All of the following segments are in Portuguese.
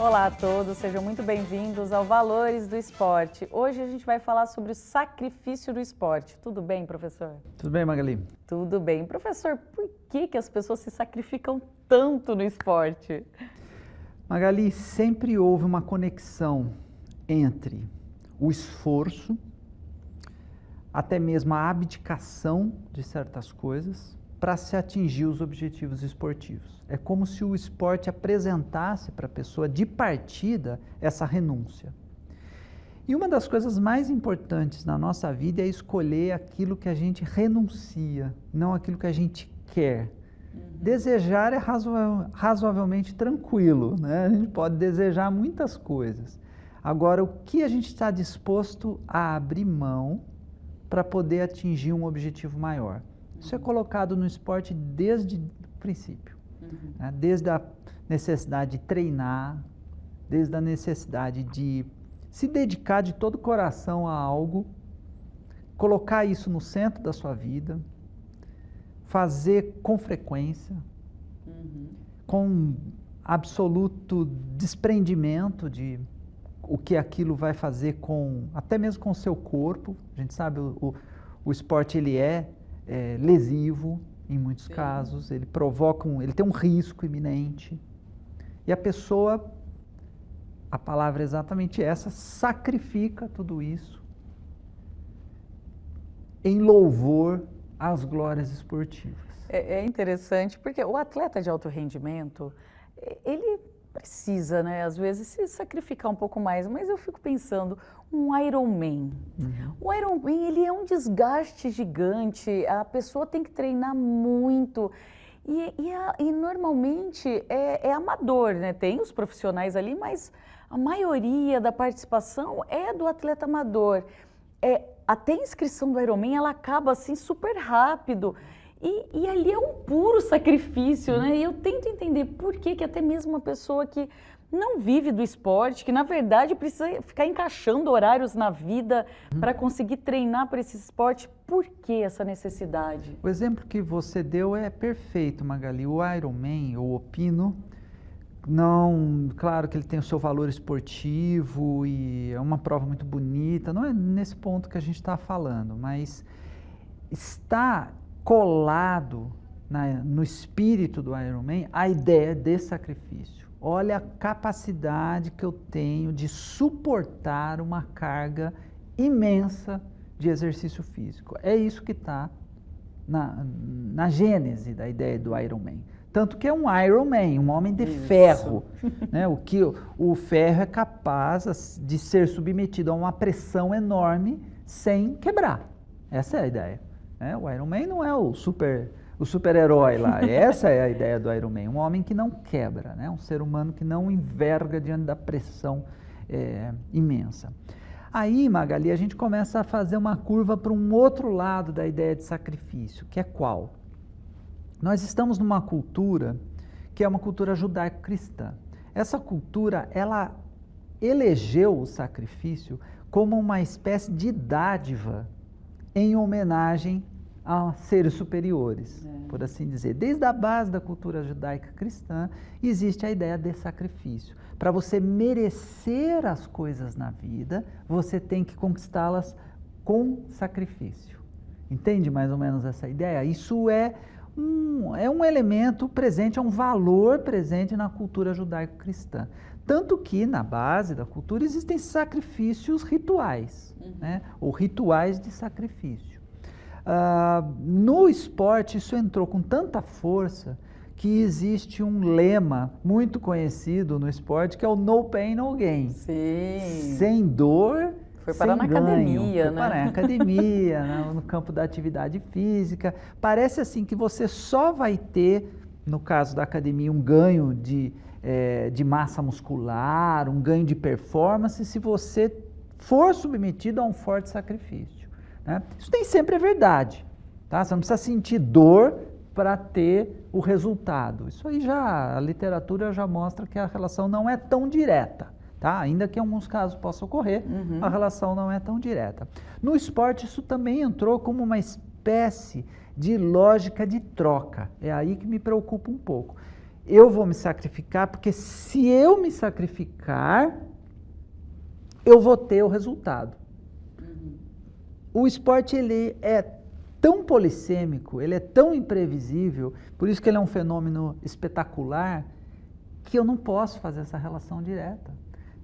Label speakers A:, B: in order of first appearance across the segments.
A: Olá a todos, sejam muito bem-vindos ao Valores do Esporte. Hoje a gente vai falar sobre o sacrifício do esporte. Tudo bem, professor?
B: Tudo bem, Magali?
A: Tudo bem. Professor, por que as pessoas se sacrificam tanto no esporte?
B: Magali, sempre houve uma conexão entre o esforço, até mesmo a abdicação de certas coisas, para se atingir os objetivos esportivos. É como se o esporte apresentasse para a pessoa de partida essa renúncia. E uma das coisas mais importantes na nossa vida é escolher aquilo que a gente renuncia, não aquilo que a gente quer. Desejar é razoavelmente tranquilo, né? A gente pode desejar muitas coisas. Agora, o que a gente está disposto a abrir mão para poder atingir um objetivo maior? Isso é colocado no esporte desde o princípio, né? Desde a necessidade de treinar, desde a necessidade de se dedicar de todo o coração a algo, colocar isso no centro da sua vida, fazer com frequência, com absoluto desprendimento de o que aquilo vai fazer com, até mesmo com o seu corpo. A gente sabe, o esporte ele é lesivo em muitos casos, ele provoca ele tem um risco iminente. E a pessoa, a palavra é exatamente essa, sacrifica tudo isso em louvor às glórias esportivas.
A: É interessante porque o atleta de alto rendimento, ele precisa, né, às vezes se sacrificar um pouco mais, mas eu fico pensando, um Ironman. O Ironman, ele é um desgaste gigante, a pessoa tem que treinar muito e normalmente é amador, né? Tem os profissionais ali, mas a maioria da participação é do atleta amador. Até a inscrição do Ironman, ela acaba assim super rápido. E ali é um puro sacrifício, né? E eu tento entender por que até mesmo uma pessoa que não vive do esporte, que na verdade precisa ficar encaixando horários na vida para conseguir treinar para esse esporte, por que essa necessidade?
B: O exemplo que você deu é perfeito, Magali. O Ironman, o Opino, não, claro que ele tem o seu valor esportivo e é uma prova muito bonita, não é nesse ponto que a gente está falando, mas está colado no espírito do Ironman a ideia de sacrifício. Olha a capacidade que eu tenho de suportar uma carga imensa de exercício físico. É isso que está na gênese da ideia do Ironman. Tanto que é um Ironman, um homem de ferro, né? O ferro é capaz de ser submetido a uma pressão enorme sem quebrar. Essa é a ideia. O Ironman não é o super-herói lá. Essa é a ideia do Ironman. Um homem que não quebra, né? Um ser humano que não enverga diante da pressão imensa. Aí, Magali, a gente começa a fazer uma curva para um outro lado da ideia de sacrifício, que é qual? Nós estamos numa cultura que é uma cultura judaico-cristã. Essa cultura, ela elegeu o sacrifício como uma espécie de dádiva em homenagem a seres superiores, por assim dizer. Desde a base da cultura judaica cristã, existe a ideia de sacrifício. Para você merecer as coisas na vida, você tem que conquistá-las com sacrifício. Entende mais ou menos essa ideia? Isso é um elemento presente, é um valor presente na cultura judaico-cristã. Tanto que, na base da cultura, existem sacrifícios rituais, né? Ou rituais de sacrifício. No esporte, isso entrou com tanta força que existe um lema muito conhecido no esporte, que é o no pain, no gain.
A: Sim.
B: Sem dor,
A: foi parar na academia, né?
B: Foi parar na academia, no campo da atividade física. Parece assim que você só vai ter, no caso da academia, um ganho de massa muscular, um ganho de performance, se você for submetido a um forte sacrifício, né? Isso nem sempre é verdade, tá? Você não precisa sentir dor para ter o resultado. Isso aí a literatura já mostra que a relação não é tão direta, tá? Ainda que em alguns casos possa ocorrer, a relação não é tão direta. No esporte, isso também entrou como uma espécie de lógica de troca. É aí que me preocupa um pouco. eu vou me sacrificar, porque se eu me sacrificar, eu vou ter o resultado. O esporte, ele é tão polissêmico, ele é tão imprevisível, por isso que ele é um fenômeno espetacular, que eu não posso fazer essa relação direta.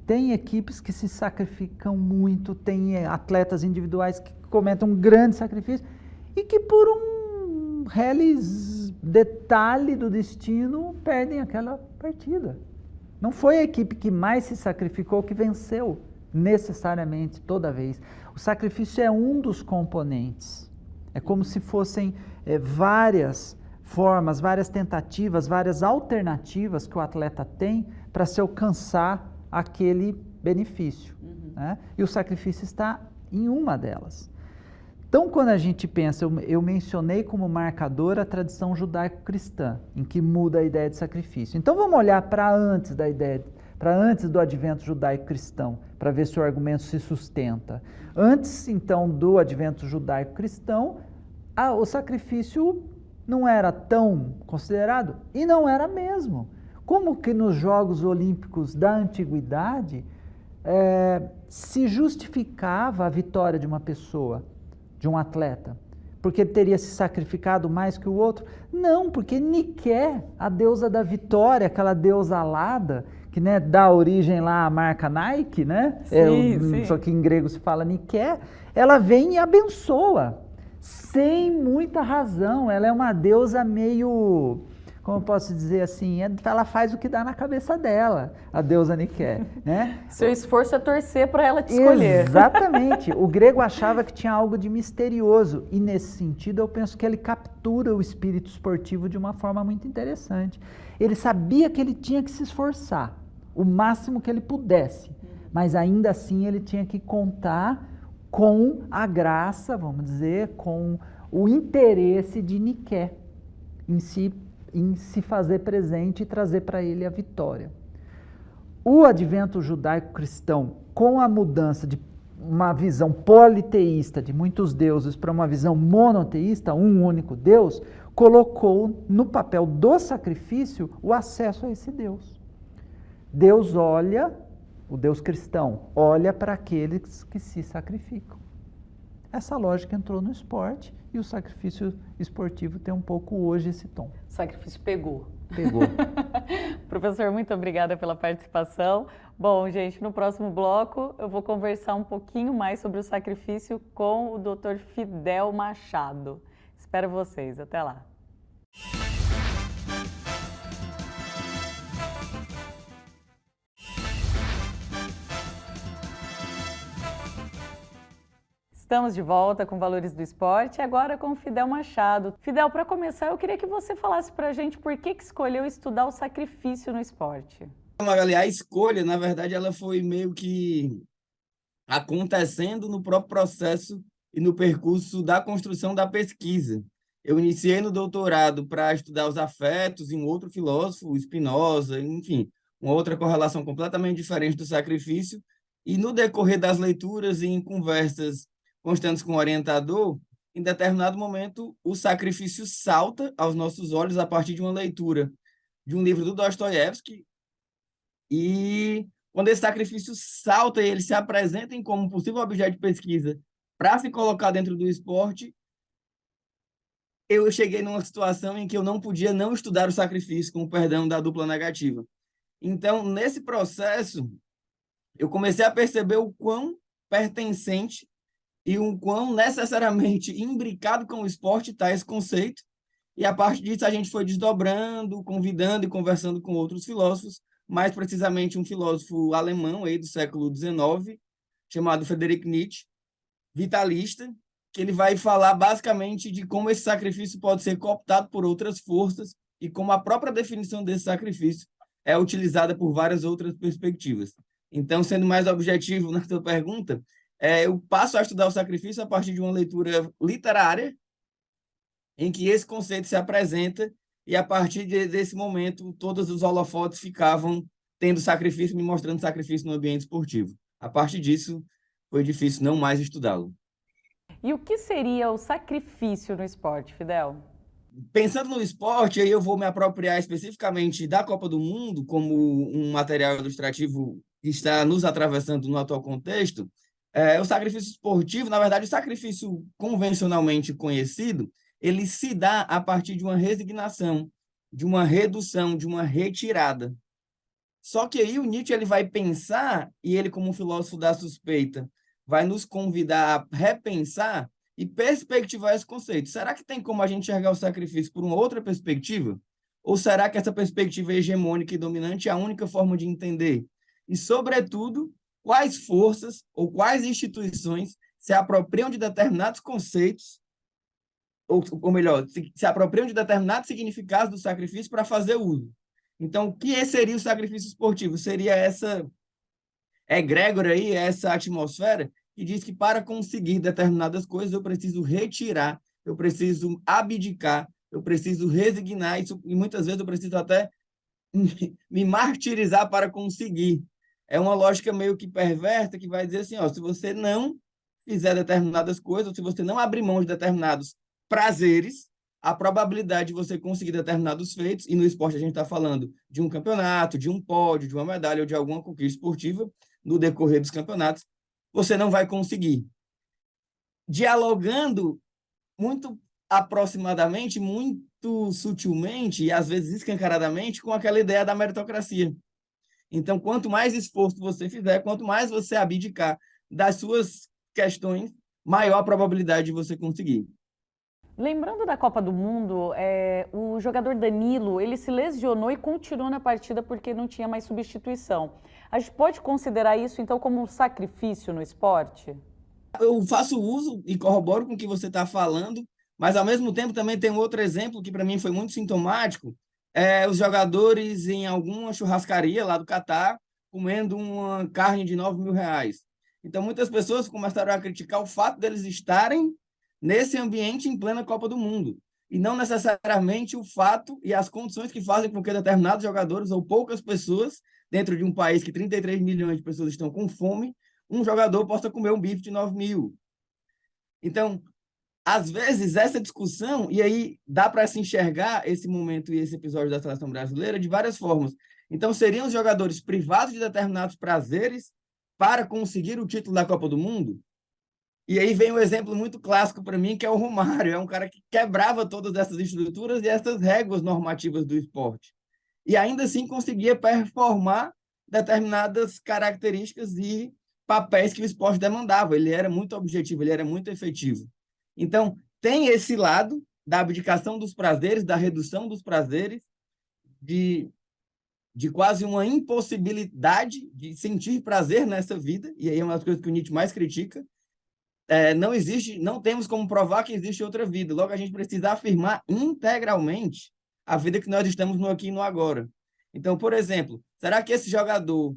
B: Tem equipes que se sacrificam muito, tem atletas individuais que cometem um grande sacrifício e que por um reles detalhe do destino perdem aquela partida. Não foi a equipe que mais se sacrificou que venceu, necessariamente, toda vez. O sacrifício é um dos componentes. É como se fossem várias formas, várias tentativas, várias alternativas que o atleta tem para se alcançar aquele benefício. Né? E o sacrifício está em uma delas. Então, quando a gente pensa, eu mencionei como marcador a tradição judaico-cristã, em que muda a ideia de sacrifício. Então, vamos olhar para antes da ideia, para antes do advento judaico-cristão, para ver se o argumento se sustenta. Antes, então, do advento judaico-cristão, o sacrifício não era tão considerado, e não era mesmo. Como que nos Jogos Olímpicos da Antiguidade se justificava a vitória de uma pessoa, de um atleta? Porque ele teria se sacrificado mais que o outro? Não, porque Nike, a deusa da vitória, aquela deusa alada, que né, dá origem lá à marca Nike, né?
A: Sim.
B: Só que em grego se fala Nike, ela vem e abençoa, sem muita razão. Ela é uma deusa meio, como eu posso dizer assim, ela faz o que dá na cabeça dela, a deusa Nike, né?
A: Seu esforço é torcer para ela te escolher.
B: Exatamente. O grego achava que tinha algo de misterioso, e nesse sentido eu penso que ele captura o espírito esportivo de uma forma muito interessante. Ele sabia que ele tinha que se esforçar o máximo que ele pudesse, mas ainda assim ele tinha que contar com a graça, vamos dizer, com o interesse de Nike em se fazer presente e trazer para ele a vitória. O advento judaico-cristão, com a mudança de uma visão politeísta de muitos deuses para uma visão monoteísta, um único Deus, colocou no papel do sacrifício o acesso a esse Deus. Deus olha, o Deus cristão, olha para aqueles que se sacrificam. Essa lógica entrou no esporte e o sacrifício esportivo tem um pouco hoje esse tom.
A: O sacrifício pegou.
B: Pegou.
A: Professor, muito obrigada pela participação. Bom, gente, no próximo bloco eu vou conversar um pouquinho mais sobre o sacrifício com o Dr. Fidel Machado. Espero vocês. Até lá. Estamos de volta com Valores do Esporte, agora com o Fidel Machado. Fidel, para começar, eu queria que você falasse para a gente por que escolheu estudar o sacrifício no esporte.
C: Magali, a escolha, na verdade, ela foi meio que acontecendo no próprio processo e no percurso da construção da pesquisa. Eu iniciei no doutorado para estudar os afetos em um outro filósofo, Spinoza, enfim, uma outra correlação completamente diferente do sacrifício, e no decorrer das leituras e em conversas constantes com o orientador, em determinado momento, o sacrifício salta aos nossos olhos a partir de uma leitura de um livro do Dostoiévski, e quando esse sacrifício salta e ele se apresenta como possível objeto de pesquisa para se colocar dentro do esporte, eu cheguei numa situação em que eu não podia não estudar o sacrifício, com o perdão da dupla negativa. Então, nesse processo, eu comecei a perceber o quão pertencente e o quão necessariamente imbricado com o esporte está esse conceito, e a partir disso a gente foi desdobrando, convidando e conversando com outros filósofos, mais precisamente um filósofo alemão aí do século XIX, chamado Friedrich Nietzsche, vitalista, que ele vai falar basicamente de como esse sacrifício pode ser cooptado por outras forças e como a própria definição desse sacrifício é utilizada por várias outras perspectivas. Então, sendo mais objetivo na sua pergunta, eu passo a estudar o sacrifício a partir de uma leitura literária em que esse conceito se apresenta, e a partir desse momento todos os holofotes ficavam tendo sacrifício, me mostrando sacrifício no ambiente esportivo. A partir disso, foi difícil não mais estudá-lo.
A: E o que seria o sacrifício no esporte, Fidel?
C: pensando no esporte, aí eu vou me apropriar especificamente da Copa do Mundo como um material ilustrativo que está nos atravessando no atual contexto. O sacrifício esportivo, na verdade, o sacrifício convencionalmente conhecido, ele se dá a partir de uma resignação, de uma redução, de uma retirada. Só que aí o Nietzsche ele vai pensar, e ele, como um filósofo da suspeita, vai nos convidar a repensar e perspectivar esse conceito. Será que tem como a gente enxergar o sacrifício por uma outra perspectiva? Ou será que essa perspectiva hegemônica e dominante é a única forma de entender? E, sobretudo, quais forças ou quais instituições se apropriam de determinados conceitos, ou melhor, se apropriam de determinados significados do sacrifício para fazer uso? Então, o que seria o sacrifício esportivo? Seria essa egrégora aí, essa atmosfera que diz que para conseguir determinadas coisas eu preciso retirar, eu preciso abdicar, eu preciso resignar, e muitas vezes eu preciso até me martirizar para conseguir. É uma lógica meio que perversa que vai dizer assim, ó, se você não fizer determinadas coisas, se você não abrir mão de determinados prazeres, a probabilidade de você conseguir determinados feitos, e no esporte a gente está falando de um campeonato, de um pódio, de uma medalha ou de alguma conquista esportiva, no decorrer dos campeonatos, você não vai conseguir. Dialogando muito aproximadamente, muito sutilmente e às vezes escancaradamente com aquela ideia da meritocracia. Então, quanto mais esforço você fizer, quanto mais você abdicar das suas questões, maior a probabilidade de você conseguir.
A: Lembrando da Copa do Mundo, o jogador Danilo, ele se lesionou e continuou na partida porque não tinha mais substituição. A gente pode considerar isso, então, como um sacrifício no esporte?
C: Eu faço uso e corroboro com o que você está falando, mas, ao mesmo tempo, também tem um outro exemplo que, para mim, foi muito sintomático, os jogadores em alguma churrascaria lá do Catar comendo uma carne de R$ 9.000. Então, muitas pessoas começaram a criticar o fato deles estarem nesse ambiente em plena Copa do Mundo, e não necessariamente o fato e as condições que fazem com que determinados jogadores ou poucas pessoas, dentro de um país que 33 milhões de pessoas estão com fome, um jogador possa comer um bife de 9.000. Então, às vezes, essa discussão, e aí dá para se enxergar esse momento e esse episódio da seleção brasileira de várias formas. Então, seriam os jogadores privados de determinados prazeres para conseguir o título da Copa do Mundo? E aí vem um exemplo muito clássico para mim, que é o Romário. É um cara que quebrava todas essas estruturas e essas réguas normativas do esporte. E ainda assim conseguia performar determinadas características e papéis que o esporte demandava. Ele era muito objetivo, ele era muito efetivo. Então, tem esse lado da abdicação dos prazeres, da redução dos prazeres, de quase uma impossibilidade de sentir prazer nessa vida, e aí é uma das coisas que o Nietzsche mais critica. Não existe, não temos como provar que existe outra vida. Logo, a gente precisa afirmar integralmente a vida que nós estamos no aqui e no agora. Então, por exemplo, será que esse jogador,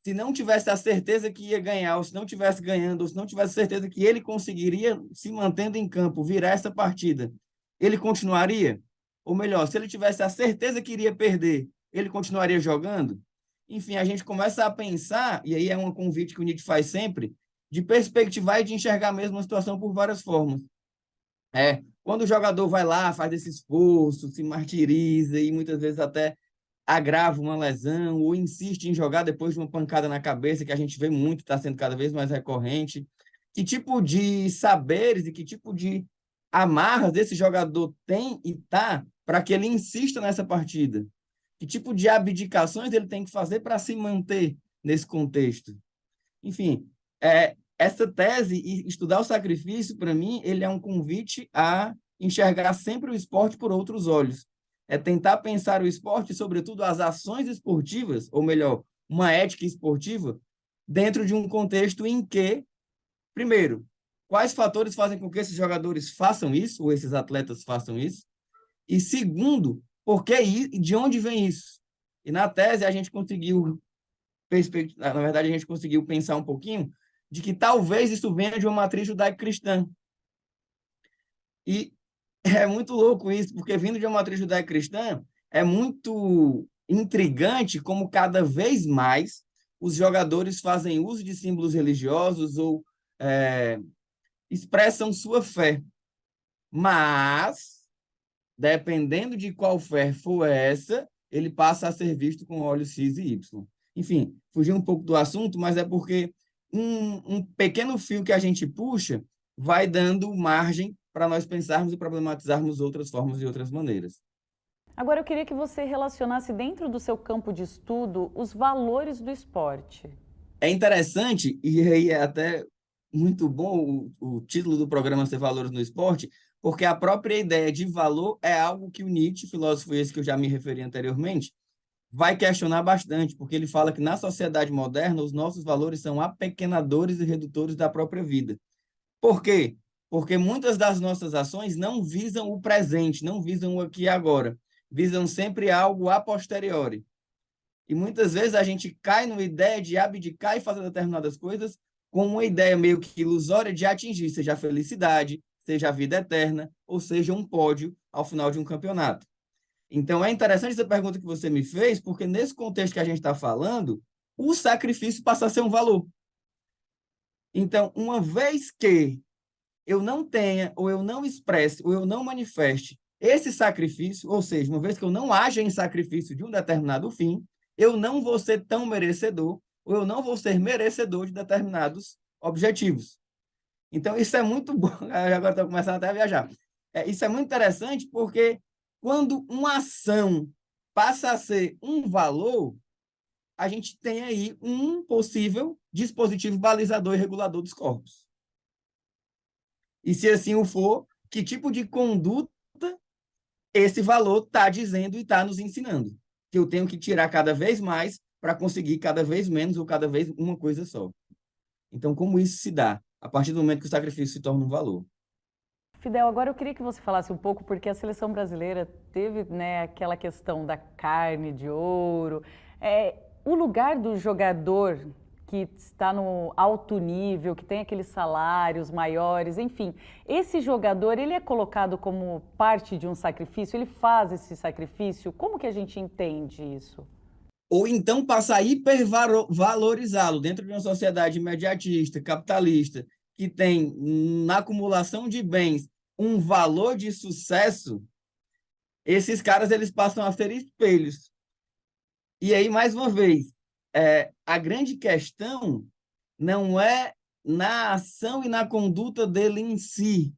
C: se não tivesse a certeza que ia ganhar, ou se não tivesse ganhando, ou se não tivesse certeza que ele conseguiria, se mantendo em campo, virar essa partida, ele continuaria? Ou melhor, se ele tivesse a certeza que iria perder, ele continuaria jogando? Enfim, a gente começa a pensar, e aí é um convite que o Nietzsche faz sempre, de perspectivar e de enxergar mesmo a situação por várias formas. Quando o jogador vai lá, faz esse esforço, se martiriza e muitas vezes até agrava uma lesão ou insiste em jogar depois de uma pancada na cabeça, que a gente vê muito, está sendo cada vez mais recorrente. Que tipo de saberes e que tipo de amarras esse jogador tem e tá para que ele insista nessa partida? Que tipo de abdicações ele tem que fazer para se manter nesse contexto? Enfim, essa tese e estudar o sacrifício, para mim, ele é um convite a enxergar sempre o esporte por outros olhos. É tentar pensar o esporte, sobretudo as ações esportivas, ou melhor, uma ética esportiva, dentro de um contexto em que, primeiro, quais fatores fazem com que esses jogadores façam isso, ou esses atletas façam isso? E segundo, por que e de onde vem isso? E na tese a gente conseguiu, na verdade a gente conseguiu pensar um pouquinho de que talvez isso venha de uma matriz judaico-cristã. E é muito louco isso, porque vindo de uma matriz judaico-cristã, é muito intrigante como cada vez mais os jogadores fazem uso de símbolos religiosos ou expressam sua fé. Mas dependendo de qual fé for essa, ele passa a ser visto com olhos X e Y. Enfim, fugi um pouco do assunto, mas é porque um pequeno fio que a gente puxa vai dando margem para nós pensarmos e problematizarmos outras formas e outras maneiras.
A: Agora, eu queria que você relacionasse dentro do seu campo de estudo os valores do esporte.
C: É interessante, e aí é até muito bom o título do programa ser Valores no Esporte, porque a própria ideia de valor é algo que o Nietzsche, filósofo esse que eu já me referi anteriormente, vai questionar bastante, porque ele fala que na sociedade moderna os nossos valores são apequenadores e redutores da própria vida. Por quê? Porque muitas das nossas ações não visam o presente, não visam o aqui e agora, visam sempre algo a posteriori. E muitas vezes a gente cai numa ideia de abdicar e fazer determinadas coisas com uma ideia meio que ilusória de atingir, seja a felicidade, seja a vida eterna, ou seja um pódio ao final de um campeonato. Então, é interessante essa pergunta que você me fez, porque nesse contexto que a gente está falando, o sacrifício passa a ser um valor. Então, uma vez que eu não tenha, ou eu não expresse, ou eu não manifeste esse sacrifício, ou seja, uma vez que eu não haja em sacrifício de um determinado fim, eu não vou ser tão merecedor, ou eu não vou ser merecedor de determinados objetivos. Então, isso é muito bom. Agora estou começando até a viajar. Isso é muito interessante porque quando uma ação passa a ser um valor, a gente tem aí um possível dispositivo balizador e regulador dos corpos. E se assim o for, que tipo de conduta esse valor está dizendo e está nos ensinando? Que eu tenho que tirar cada vez mais para conseguir cada vez menos ou cada vez uma coisa só. Então, como isso se dá? A partir do momento que o sacrifício se torna um valor.
A: Fidel, agora eu queria que você falasse um pouco, porque a seleção brasileira teve, né, aquela questão da carne de ouro. O lugar do jogador que está no alto nível, que tem aqueles salários maiores, enfim, esse jogador, ele é colocado como parte de um sacrifício? Ele faz esse sacrifício? Como que a gente entende isso?
C: Ou então passa a hipervalorizá-lo dentro de uma sociedade imediatista, capitalista, que tem na acumulação de bens um valor de sucesso, esses caras eles passam a ser espelhos. E aí, mais uma vez, a grande questão não é na ação e na conduta dele em si.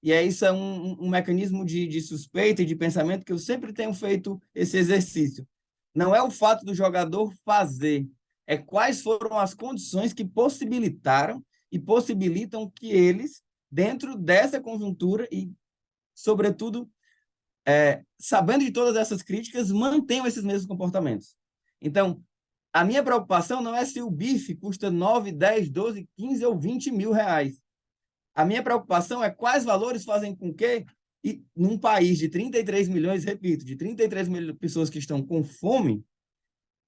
C: E aí isso é um mecanismo de suspeita e de pensamento que eu sempre tenho feito esse exercício. Não é o fato do jogador fazer, é quais foram as condições que possibilitaram e possibilitam que eles, dentro dessa conjuntura e, sobretudo, sabendo de todas essas críticas, mantenham esses mesmos comportamentos. Então, a minha preocupação não é se o bife custa 9, 10, 12, 15 ou 20 mil reais. A minha preocupação é quais valores fazem com que, e num país de 33 milhões, repito, de 33 milhões de pessoas que estão com fome,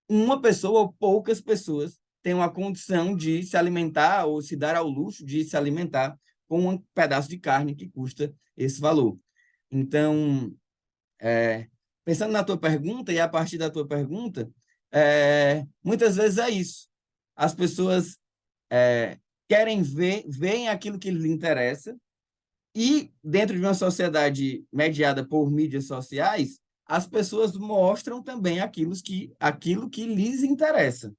C: uma pessoa ou poucas pessoas tenham a condição de se alimentar ou se dar ao luxo de se alimentar com um pedaço de carne que custa esse valor. Então, pensando na tua pergunta e a partir da tua pergunta, muitas vezes é isso. As pessoas querem veem aquilo que lhes interessa e, dentro de uma sociedade mediada por mídias sociais, as pessoas mostram também aquilo que lhes interessa.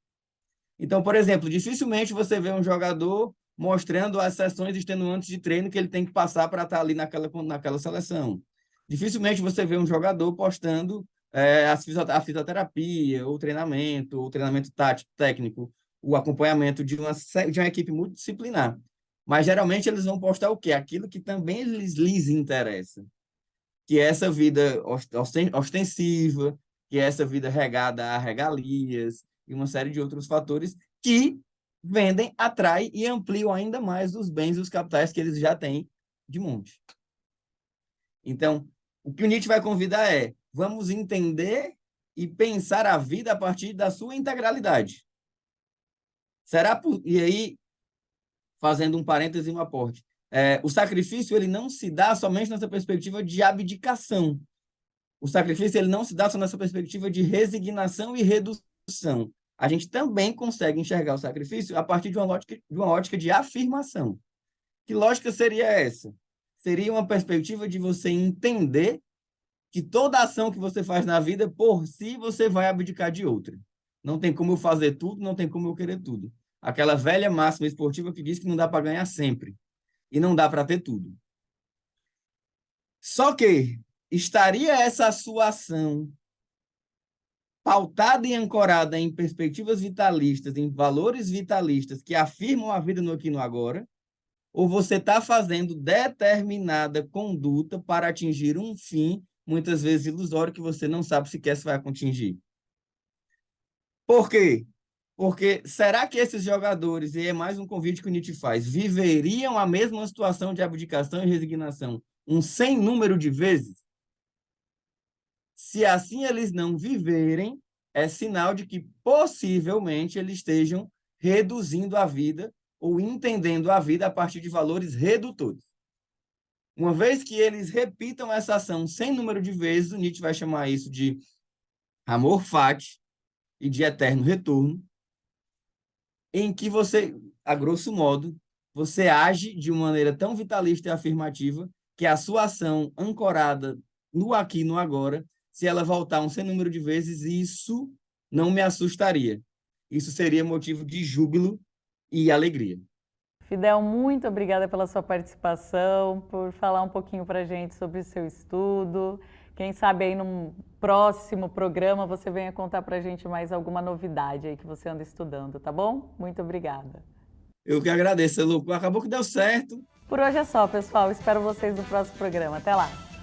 C: Então, por exemplo, dificilmente você vê um jogador mostrando as sessões extenuantes de treino que ele tem que passar para estar ali naquela seleção. Dificilmente você vê um jogador postando a fisioterapia, o treinamento tático, técnico, o acompanhamento de uma equipe multidisciplinar. Mas, geralmente, eles vão postar o quê? Aquilo que também lhes interessa. Que é essa vida ostensiva, que é essa vida regada a regalias e uma série de outros fatores que vendem, atraem e ampliam ainda mais os bens e os capitais que eles já têm de monte. Então, o que o Nietzsche vai convidar vamos entender e pensar a vida a partir da sua integralidade. E aí, fazendo um parêntese e um aporte, o sacrifício ele não se dá somente nessa perspectiva de abdicação. O sacrifício ele não se dá só nessa perspectiva de resignação e redução. A gente também consegue enxergar o sacrifício a partir de uma ótica de afirmação. Que lógica seria essa? Seria uma perspectiva de você entender que toda ação que você faz na vida, por si, você vai abdicar de outra. Não tem como eu fazer tudo, não tem como eu querer tudo. Aquela velha máxima esportiva que diz que não dá para ganhar sempre e não dá para ter tudo. Só que estaria essa sua ação pautada e ancorada em perspectivas vitalistas, em valores vitalistas que afirmam a vida no aqui e no agora, ou você está fazendo determinada conduta para atingir um fim, muitas vezes ilusório, que você não sabe sequer se vai atingir. Por quê? Porque será que esses jogadores, e é mais um convite que o Nietzsche faz, viveriam a mesma situação de abdicação e resignação um sem número de vezes? Se assim eles não viverem, é sinal de que possivelmente eles estejam reduzindo a vida ou entendendo a vida a partir de valores redutores. Uma vez que eles repitam essa ação sem número de vezes, o Nietzsche vai chamar isso de amor fati e de eterno retorno, em que você, a grosso modo, você age de uma maneira tão vitalista e afirmativa que a sua ação ancorada no aqui e no agora, se ela voltar um sem número de vezes, isso não me assustaria. Isso seria motivo de júbilo e alegria.
A: Fidel, muito obrigada pela sua participação, por falar um pouquinho para a gente sobre o seu estudo. Quem sabe aí num próximo programa você venha contar para a gente mais alguma novidade aí que você anda estudando, tá bom? Muito obrigada.
C: Eu que agradeço, Lu. Acabou que deu certo.
A: Por hoje é só, pessoal. Espero vocês no próximo programa. Até lá!